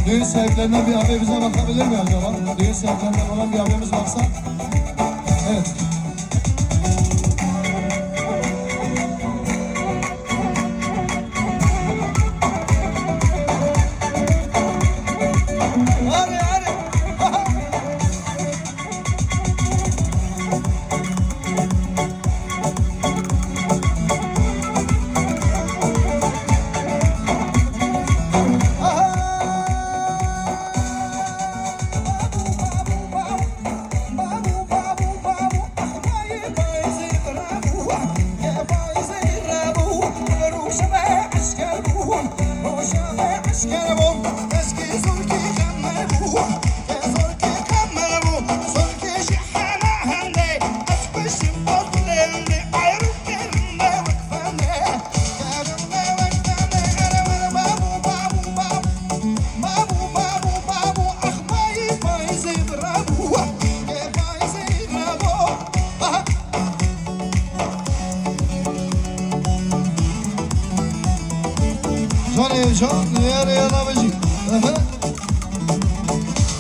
Düğün sevgilerinden bir abi bize bakabilir mi acaba? Düğün sevgilerinden olan bir abimiz varsa. Evet. Hadi hadi. Johnny, John, nereye alamayacağım?